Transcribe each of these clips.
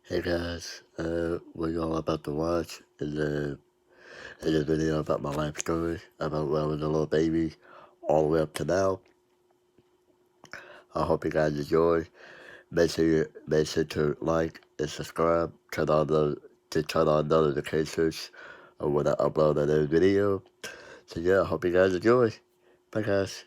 Hey guys, what y'all about to watch is a video about my life story, about when I was a little baby, all the way up to now. I hope you guys enjoy. Make sure to like and subscribe. Turn on notifications of when I upload a new video. So yeah, I hope you guys enjoy. Bye guys.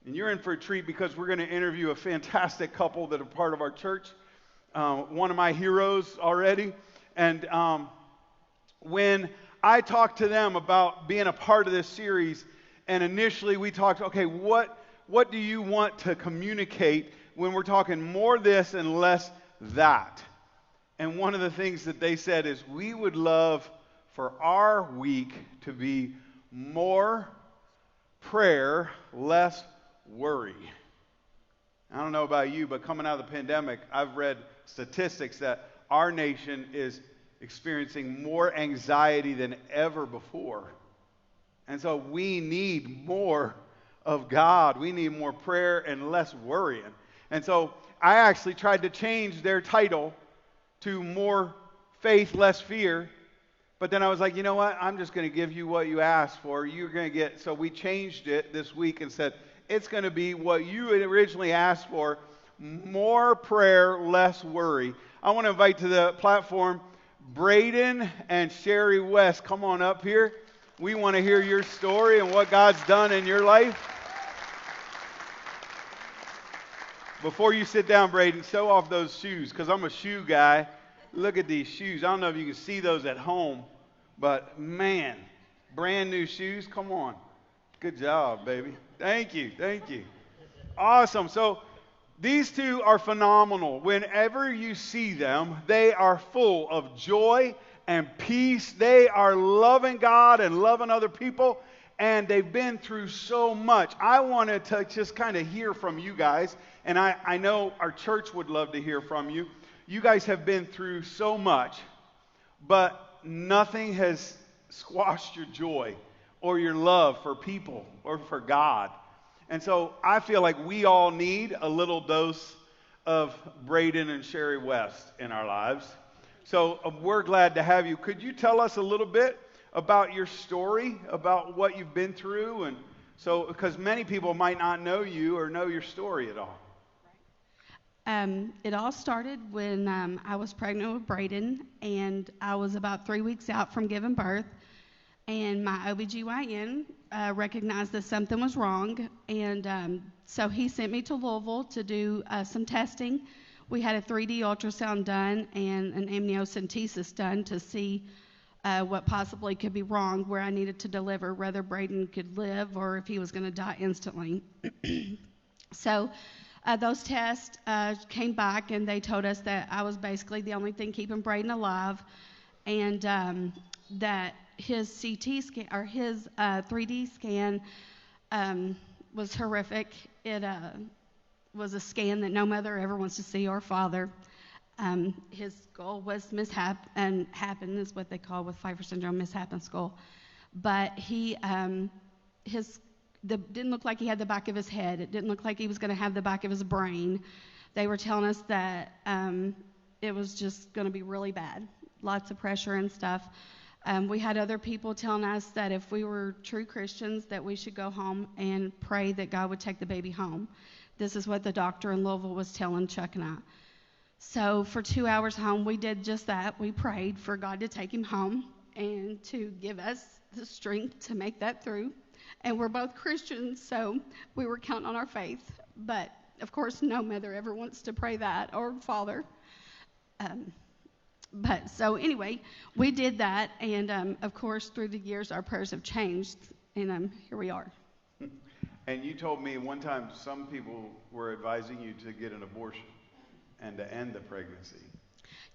And you're in for a treat because we're going to interview a fantastic couple that are part of our church. One of my heroes already. And when I talked to them about being a part of this series, and initially we talked, okay, what do you want to communicate when we're talking more this and less that? And one of the things that they said is we would love for our week to be more prayer, less worry. I don't know about you, but coming out of the pandemic, I've read statistics that our nation is experiencing more anxiety than ever before. And so we need more of God. We need more prayer and less worrying. And so I actually tried to change their title to more faith, less fear. But then I was like, you know what? I'm just going to give you what you asked for. You're going to get. So we changed it this week and said, it's going to be what you had originally asked for, more prayer, less worry. I want to invite to the platform Braden and Sherry West. Come on up here. We want to hear your story and what God's done in your life. Before you sit down, Braden, show off those shoes because I'm a shoe guy. Look at these shoes. I don't know if you can see those at home, but man, brand new shoes. Come on. Good job, baby. Thank you. Thank you. Awesome. So these two are phenomenal. Whenever you see them, they are full of joy and peace. They are loving God and loving other people, and they've been through so much. I wanted to just kind of hear from you guys, and I know our church would love to hear from you. You guys have been through so much, but nothing has squashed your joy or your love for people or for God. And so I feel like we all need a little dose of Braden and Sherry West in our lives. So we're glad to have you. Could you tell us a little bit about your story, about what you've been through? And so, because many people might not know you or know your story at all. It all started when I was pregnant with Braden, and I was about 3 weeks out from giving birth. And my OBGYN recognized that something was wrong, and so he sent me to Louisville to do some testing. We had a 3D ultrasound done and an amniocentesis done to see what possibly could be wrong, where I needed to deliver, whether Braden could live or if he was going to die instantly. So those tests came back, and they told us that I was basically the only thing keeping Braden alive, and that his CT scan or his 3D scan was horrific. It was a scan that no mother ever wants to see, or father. His skull was happened is what they call with Pfeiffer syndrome, mishappen skull. But didn't look like he had the back of his head. It didn't look like he was going to have the back of his brain. They were telling us that it was just going to be really bad, lots of pressure and stuff. We had other people telling us that if we were true Christians, that we should go home and pray that God would take the baby home. This is what the doctor in Louisville was telling Chuck and I. So for 2 hours home, we did just that. We prayed for God to take him home and to give us the strength to make that through. And we're both Christians, so we were counting on our faith. But, of course, no mother ever wants to pray that, or father. But so anyway, we did that, and of course, through the years, our prayers have changed, and here we are. And you told me one time some people were advising you to get an abortion and to end the pregnancy.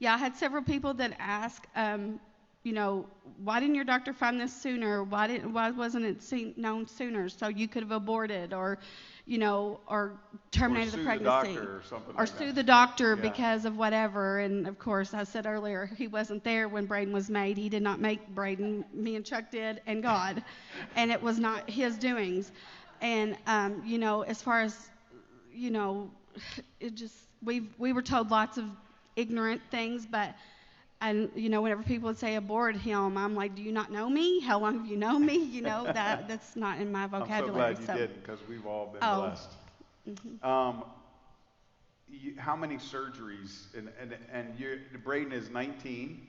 Yeah, I had several people that ask, why didn't your doctor find this sooner? Why wasn't it known sooner so you could have aborted, or terminated the pregnancy, Or sue the doctor or something or like sue that. the doctor Yeah. because of whatever. And of course, I said earlier, he wasn't there when Braden was made. He did not make Braden. Me and Chuck did, and God, and it was not his doings. And as far as it just, we were told lots of ignorant things, but whenever people would say abort him, I'm like, do you not know me? How long have you known me? That's not in my vocabulary. I'm so glad you didn't, because we've all been Oh. blessed. How many surgeries, and Braden is 19,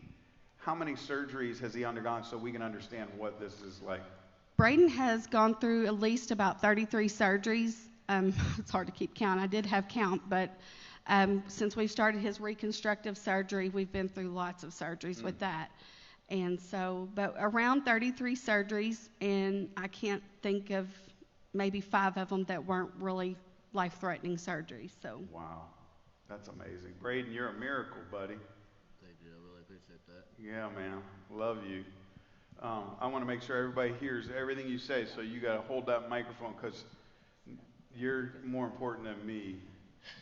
how many surgeries has he undergone so we can understand what this is like? Braden has gone through at least about 33 surgeries. It's hard to keep count. I did have count, but since we started his reconstructive surgery, we've been through lots of surgeries with that. And so, but around 33 surgeries, and I can't think of maybe 5 of them that weren't really life-threatening surgeries. So. Wow, that's amazing. Braden, you're a miracle, buddy. Thank you. I really appreciate that. Yeah, man. Love you. I want to make sure everybody hears everything you say, so you got to hold that microphone, because you're more important than me.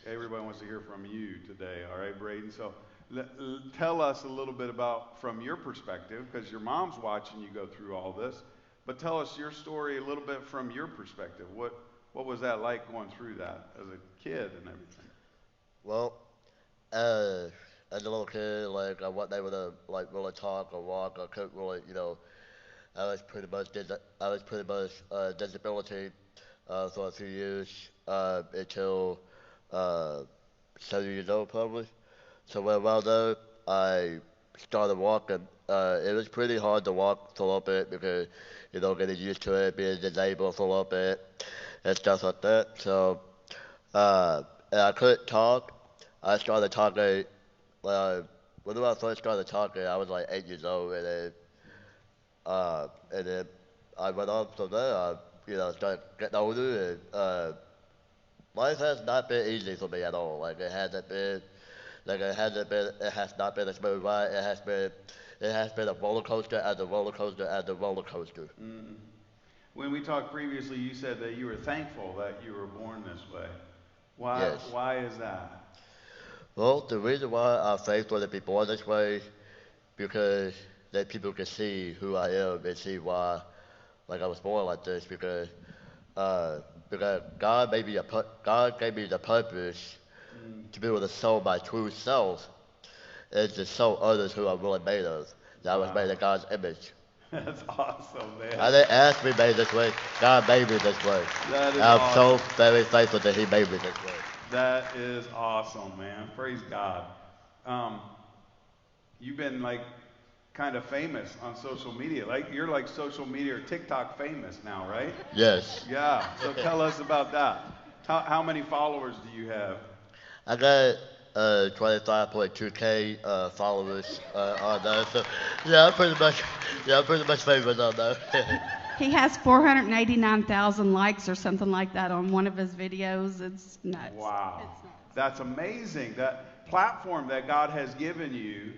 Everybody wants to hear from you today, all right, Braden? So tell us a little bit about, from your perspective, because your mom's watching you go through all this, but tell us your story a little bit from your perspective. What was that like going through that as a kid and everything? Well, as a little kid, I wasn't able to really talk or walk. I couldn't really, I was pretty much disability for a few years until 7 years old probably. So when I was there, I started walking. It was pretty hard to walk for a little bit because, getting used to it, being disabled for a little bit and stuff like that. So, and I couldn't talk. I started talking, when I first started talking, I was like 8 years old, and then I went on from there. I, started getting older, and life has not been easy for me at all. It has not been a smooth ride. It has been a roller coaster and a roller coaster and a roller coaster. Mm. When we talked previously, you said that you were thankful that you were born this way. Why? Yes. Why is that? Well, the reason why I'm thankful to be born this way, because that people can see who I am and see why, I was born like this, because God gave me the purpose to be able to show my true self and to show others who I'm really made of. That I was made in God's image. That's awesome, man. I didn't ask to be made this way. God made me this way. That is I'm awesome. so very thankful that He made me this way. That is awesome, man. Praise God. You've been kind of famous on social media. You're social media or TikTok famous now, right? Yes. Yeah. So tell us about that. How many followers do you have? I got 25.2K followers on there. So I'm pretty much famous on there. He has 489,000 likes or something like that on one of his videos. It's nuts. Wow. It's nuts. That's amazing. That platform that God has given you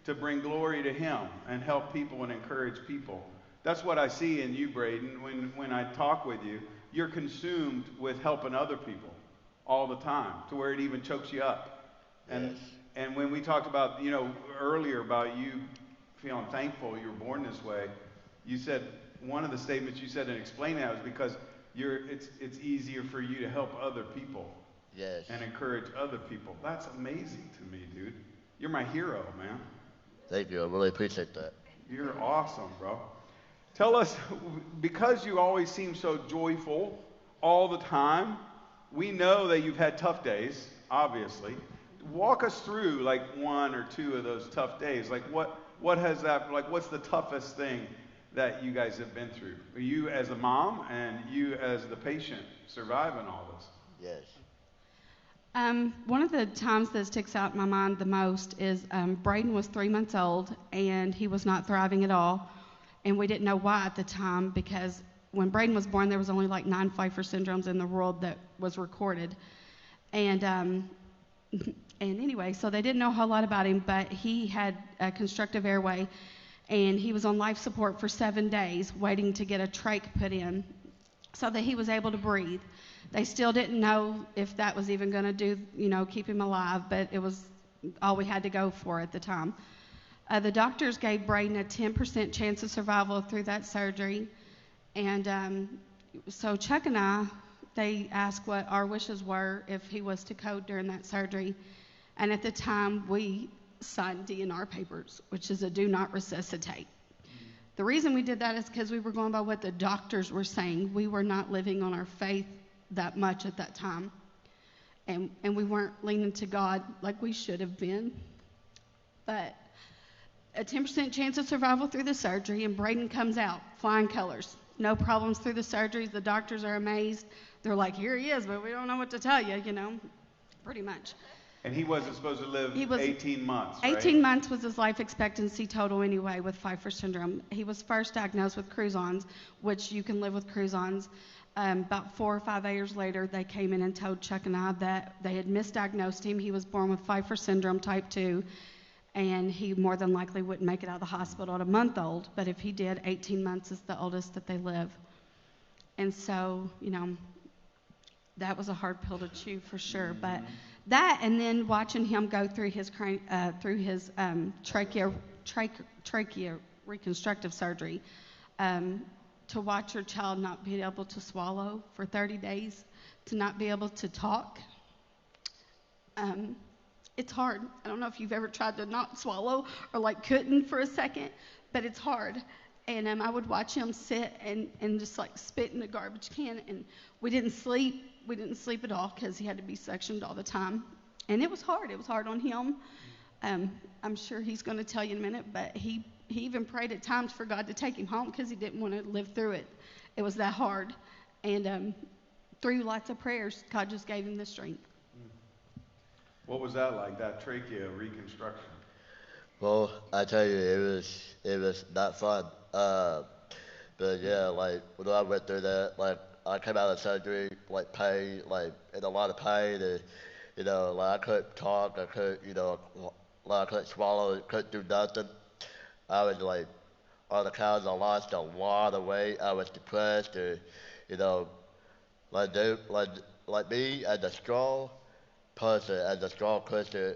to bring glory to Him and help people and encourage people. That's what I see in you, Braden. When I talk with you, you're consumed with helping other people all the time, to where it even chokes you up. And Yes. and when we talked about, earlier about you feeling thankful you were born this way, you said one of the statements you said in explaining that was because it's easier for you to help other people. Yes. And encourage other people. That's amazing to me, dude. You're my hero, man. Thank you. I really appreciate that. You're awesome, bro. Tell us, because you always seem so joyful all the time, we know that you've had tough days, obviously. Walk us through one or two of those tough days. What has that, what's the toughest thing that you guys have been through? You as a mom and you as the patient surviving all this. Yes. One of the times that sticks out in my mind the most is Braden was 3 months old, and he was not thriving at all. And we didn't know why at the time, because when Braden was born, there was only 9 Pfeiffer syndromes in the world that was recorded. And anyway, so they didn't know a whole lot about him, but he had a constructive airway, and he was on life support for 7 days waiting to get a trach put in so that he was able to breathe. They still didn't know if that was even going to do, keep him alive, but it was all we had to go for at the time. The doctors gave Braden a 10% chance of survival through that surgery. And so Chuck and I, they asked what our wishes were if he was to code during that surgery. And at the time, we signed DNR papers, which is a do not resuscitate. The reason we did that is because we were going by what the doctors were saying. We were not living on our faith that much at that time. And we weren't leaning to God like we should have been. But a 10% chance of survival through the surgery, and Braden comes out, flying colors. No problems through the surgeries. The doctors are amazed. They're like, here he is, but we don't know what to tell you, pretty much. And he wasn't supposed to live 18 months, right? 18 months was his life expectancy total anyway with Pfeiffer syndrome. He was first diagnosed with Cruzons, which you can live with Cruzons. About 4 or 5 years later, they came in and told Chuck and I that they had misdiagnosed him. He was born with Pfeiffer syndrome type 2, and he more than likely wouldn't make it out of the hospital at a month old. But if he did, 18 months is the oldest that they live. And so, that was a hard pill to chew for sure. But that, and then watching him go through his trachea reconstructive surgery, to watch your child not be able to swallow for 30 days, to not be able to talk, it's hard. I don't know if you've ever tried to not swallow or like couldn't for a second, but it's hard. And I would watch him sit and just like spit in a garbage can, and we didn't sleep. We didn't sleep at all because he had to be sectioned all the time. And it was hard. It was hard on him. I'm sure he's going to tell you in a minute, but he even prayed at times for God to take him home because he didn't want to live through it. It was that hard. And through lots of prayers, God just gave him the strength. What was that like, that trachea reconstruction? Well, I tell you, it was not fun. But yeah, like when I went through that, like I came out of surgery, like pain, like in a lot of pain, and like I couldn't talk, I couldn't, like I couldn't swallow, couldn't do nothing. I was like on the couch, I lost a lot of weight. I was depressed, and like me as a strong person, as a strong Christian,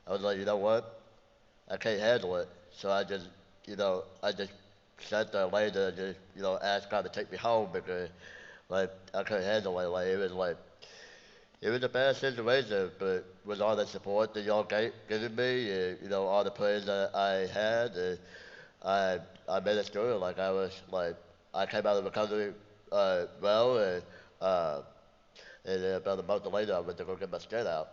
I was like, you know what? I can't handle it. So I just sat there later and just, asked God to take me home because, like, I couldn't handle it. Like, it was a bad situation, but with all the support that y'all given me and, all the prayers that I had, and I made it through. Like, I came out of recovery, well, and then about a month later, I went to go get my skin out.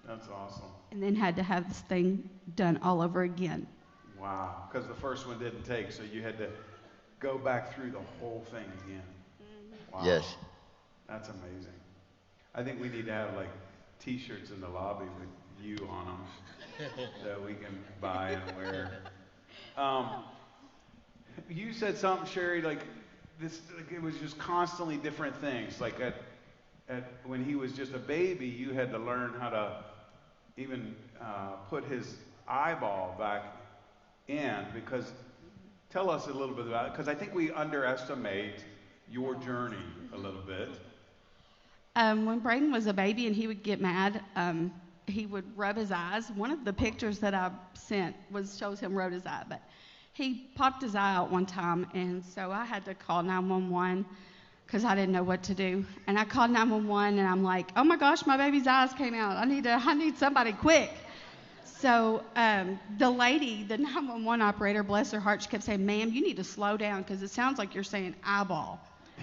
That's awesome. And then had to have this thing done all over again. Wow, because the first one didn't take, so you had to go back through the whole thing again. Wow. Yes. That's amazing. I think we need to have like T-shirts in the lobby with you on them that we can buy and wear. You said something, Sherry, like this. Like it was just constantly different things. Like at when he was just a baby, you had to learn how to even put his eyeball back in. Because tell us a little bit about it. Because I think we underestimate your journey a little bit. When Braden was a baby and he would get mad, he would rub his eyes. One of the pictures that I sent shows him rub his eye, but he popped his eye out one time, and so I had to call 911 because I didn't know what to do. And I called 911, and I'm like, oh my gosh, my baby's eyes came out. I need somebody quick. So the lady, the 911 operator, bless her heart, she kept saying, ma'am, you need to slow down because it sounds like you're saying eyeball.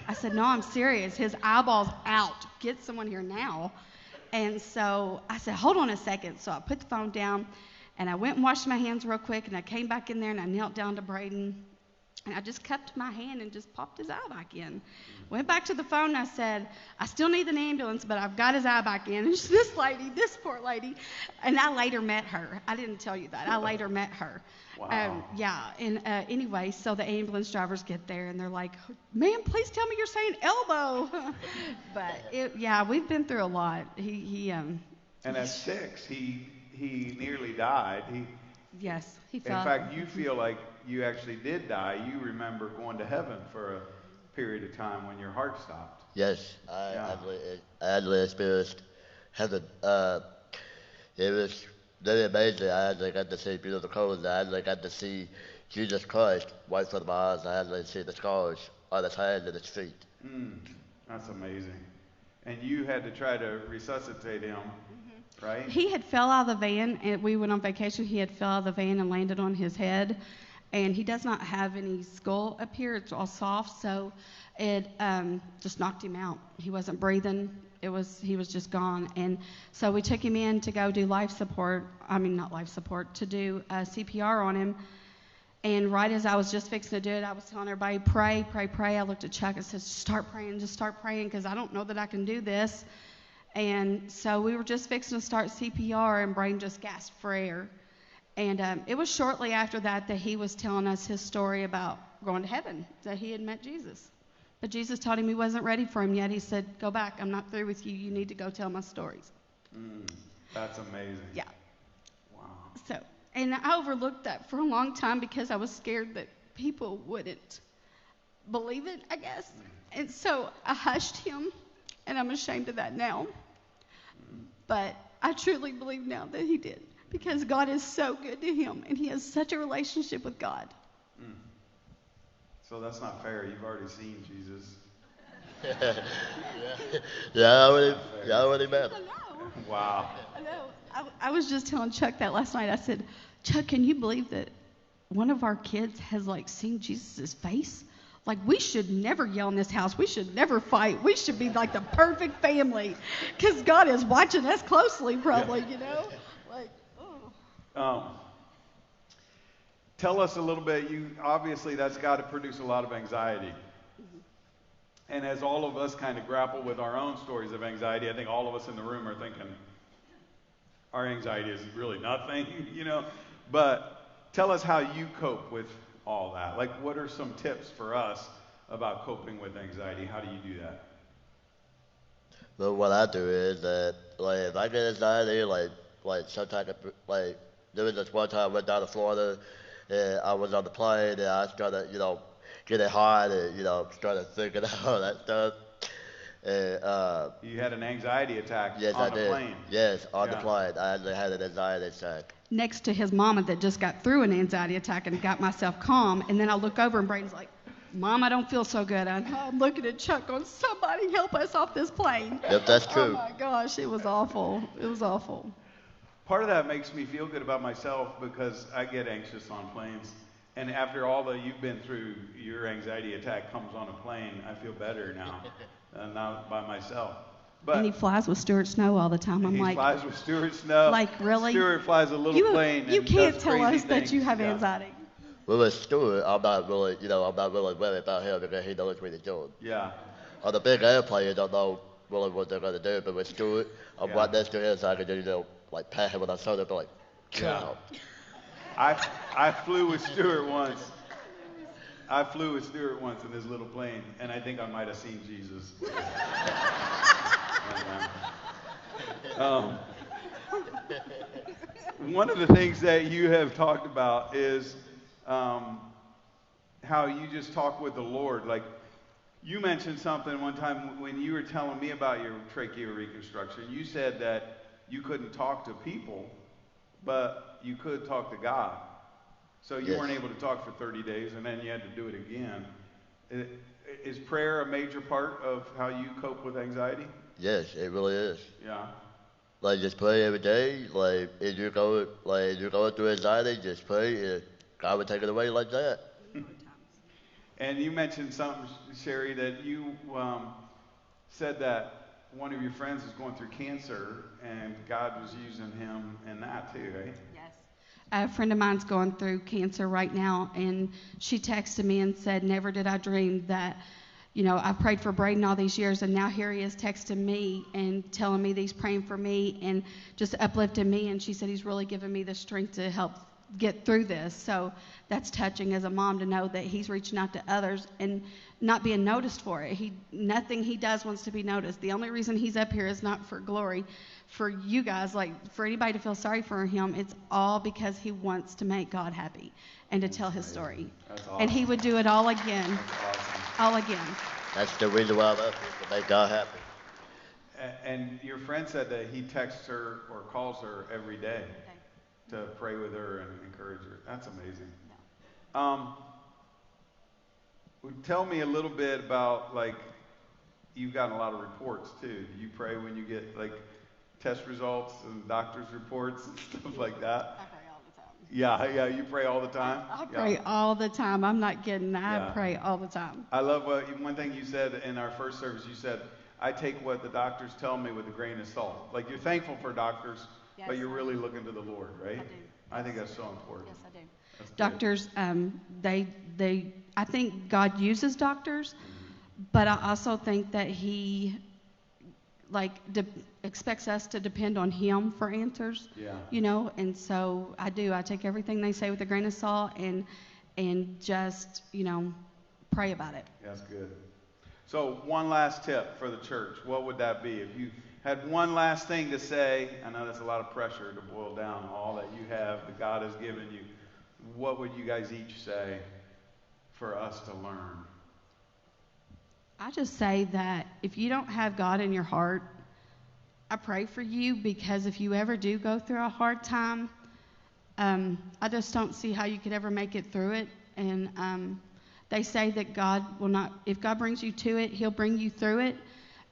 I said, no, I'm serious. His eyeball's out. Get someone here now. And so I said, hold on a second. So I put the phone down, and I went and washed my hands real quick, and I came back in there, and I knelt down to Braden, and I just cupped my hand and just popped his eye back in. Went back to the phone, and I said, I still need an ambulance, but I've got his eye back in. And this poor lady, and I later met her. I didn't tell you that. I later met her. Wow. Anyway, so the ambulance drivers get there, and they're like, ma'am, please tell me you're saying elbow. But, we've been through a lot. And at 6, he nearly died. Yes, he fell. In fact, you feel like you actually did die. You remember going to heaven for a period of time when your heart stopped. Yes, I actually experienced heaven. It was really amazing. I actually got to see beautiful colors. I actually got to see Jesus Christ right in front of my eyes. I actually see the scars on his hands and his feet. That's amazing. And you had to try to resuscitate him, right? He had fell out of the van, and we went on vacation. He had fell out of the van and landed on his head, and he does not have any skull up here. It's all soft, so it just knocked him out. He wasn't breathing. He was just gone. And so we took him in to go do life support. I mean, not life support, to do CPR on him. And right as I was just fixing to do it, I was telling everybody, pray, pray, pray. I looked at Chuck and said, just start praying, because I don't know that I can do this. And so we were just fixing to start CPR, and Braden just gasped for air. And it was shortly after that he was telling us his story about going to heaven, that he had met Jesus. But Jesus told him he wasn't ready for him yet. He said, go back. I'm not through with you. You need to go tell my stories. That's amazing. Yeah. Wow. So, and I overlooked that for a long time because I was scared that people wouldn't believe it, I guess. And so I hushed him, and I'm ashamed of that now. But I truly believe now that he did, because God is so good to him, and he has such a relationship with God. So that's not fair. You've already seen Jesus. Yeah, I already met him. I know. Wow. I know. I was just telling Chuck that last night. I said, Chuck, can you believe that one of our kids has seen Jesus' face? We should never yell in this house. We should never fight. We should be the perfect family, because God is watching us closely, probably, Tell us a little bit. Obviously that's got to produce a lot of anxiety. And as all of us kind of grapple with our own stories of anxiety, I think all of us in the room are thinking our anxiety is really nothing, But tell us how you cope with all that. What are some tips for us about coping with anxiety? How do you do that? But what I do is that, if I get anxiety, sometimes, there was this one time I went down to Florida, and I was on the plane, and I was trying to, get it hard, and, trying to think it all that stuff. And, You had an anxiety attack yes, on I the did. plane. Yes, on the plane. I actually had an anxiety attack. Next to his mama that just got through an anxiety attack and got myself calm. And then I look over, and Braden's like, Mom, I don't feel so good. I'm looking at Chuck going, somebody help us off this plane. Yep, that's true. Oh, my gosh, it was awful. It was awful. Part of that makes me feel good about myself because I get anxious on planes. And after all that you've been through, your anxiety attack comes on a plane. I feel better now, not by myself. But And he flies with Stuart Snow all the time. I'm he flies with Stuart Snow. Really? Stuart flies a little plane. You and can't does tell crazy us that you things. have Yeah. anxiety. Well, with Stuart, I'm not really worried about him because he knows what he's doing. Yeah. On the big airplane, you don't know really what they're going to do, but with Stuart, I'm right next to him, so I can just, pat him on the shoulder, but chill out. I flew with Stuart once. In his little plane, and I think I might have seen Jesus. One of the things that you have talked about is how you just talk with the Lord. You mentioned something one time when you were telling me about your trachea reconstruction. You said that you couldn't talk to people, but you could talk to God. So you weren't able to talk for 30 days, and then you had to do it again. Is prayer a major part of how you cope with anxiety? Yes, it really is. Yeah. Just pray every day. If you're going through anxiety, just pray, and God will take it away like that. And you mentioned something, Sherry, that you said that one of your friends is going through cancer, and God was using him in that too, right? Yes. A friend of mine's going through cancer right now, and she texted me and said, never did I dream that, I prayed for Braden all these years, and now here he is texting me and telling me that he's praying for me and just uplifting me. And she said he's really given me the strength to help get through this. So that's touching as a mom to know that he's reaching out to others and not being noticed for it. Nothing he does wants to be noticed. The only reason he's up here is not for glory, for you guys, for anybody to feel sorry for him. It's all because he wants to make God happy and to tell his story. That's awesome. And he would do it all again. That's awesome. All again. That's the reason why I love you, to make God happy. And your friend said that he texts her or calls her every day to pray with her and encourage her. That's amazing. Tell me a little bit about you've gotten a lot of reports too. Do you pray when you get like test results and doctor's reports and stuff like that? I pray all the time. Yeah, you pray all the time? I pray all the time. I'm not kidding. I Yeah. pray all the time. I love one thing you said in our first service. You said, I take what the doctors tell me with a grain of salt. Like you're thankful for doctors, Yes. but you're really looking to the Lord, right? I do. I think that's so important. Yes, I do. That's good. Doctors, I think God uses doctors, but I also think that He, expects us to depend on Him for answers. Yeah. You know, and so I do. I take everything they say with a grain of salt and just, pray about it. That's good. So one last tip for the church. What would that be? If you had one last thing to say, I know that's a lot of pressure to boil down all that you have, that God has given you. What would you guys each say for us to learn? I just say that if you don't have God in your heart, I pray for you, because if you ever do go through a hard time, I just don't see how you could ever make it through it. And they say that God will not, if God brings you to it, He'll bring you through it.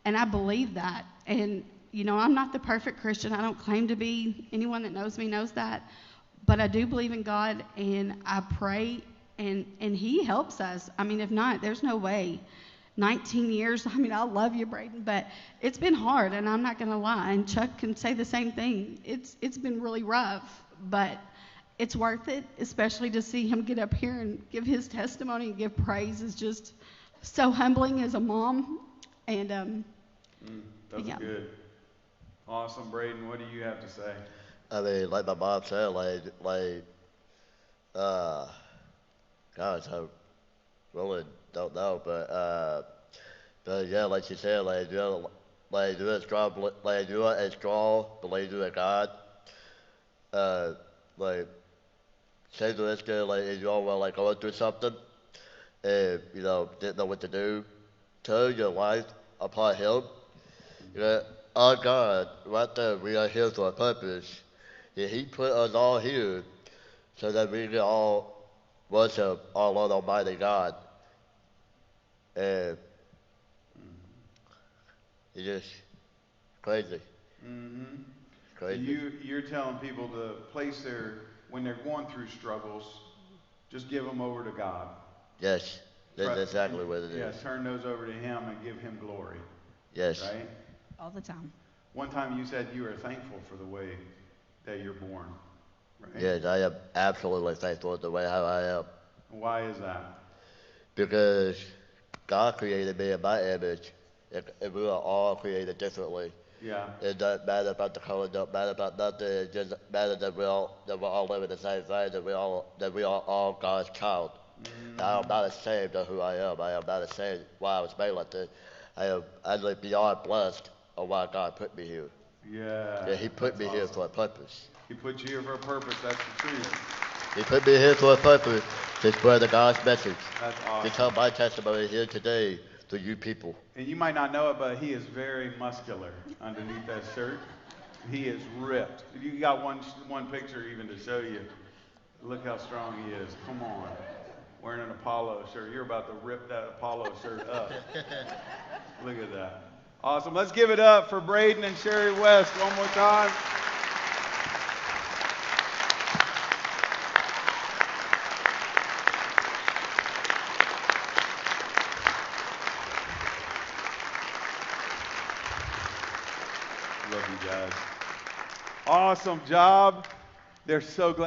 And I believe that. And, I'm not the perfect Christian. I don't claim to be. Anyone that knows me knows that. But I do believe in God, and I pray, and He helps us. I mean, if not, there's no way. 19 years, I love you, Braden, but it's been hard, and I'm not going to lie. And Chuck can say the same thing. It's been really rough, but it's worth it, especially to see him get up here and give his testimony and give praise is just so humbling as a mom. And That's yeah. good. Awesome. Braden, what do you have to say? I mean, like my mom said, gosh, I really don't know, but yeah, like she said, do it strong, do it as strong, believe in God, like, say to this kid, if you all were, going through something, and, didn't know what to do, turn your life upon Him, our God, right there, we are here for a purpose, and He put us all here so that we can all worship our Lord Almighty God. And it's just crazy. Mm-hmm. Crazy. You're telling people to place when they're going through struggles, just give them over to God. Yes, that's exactly what it is. Yeah, turn those over to Him and give Him glory. Yes. Right? All the time. One time you said you are thankful for the way that you're born. Right? Yes, I am absolutely thankful for the way how I am. Why is that? Because God created me in my image, and we are all created differently. Yeah. It doesn't matter about the color, don't matter about nothing. It just matters that we're all living the same thing, that we are all God's child. Mm-hmm. I am not ashamed of who I am. I am not ashamed why I was made like this. I am actually beyond blessed of why God put me here. Yeah. Yeah, He put me here for a purpose. He put you here for a purpose. That's the truth. He put me here for a purpose to spread the God's message. That's awesome. To tell my testimony here today to you people. And you might not know it, but he is very muscular underneath that shirt. He is ripped. You got one picture even to show you. Look how strong he is. Come on. Wearing an Apollo shirt. You're about to rip that Apollo shirt up. Look at that. Awesome. Let's give it up for Braden and Sherry West one more time. Love you guys. Awesome job. They're so glad.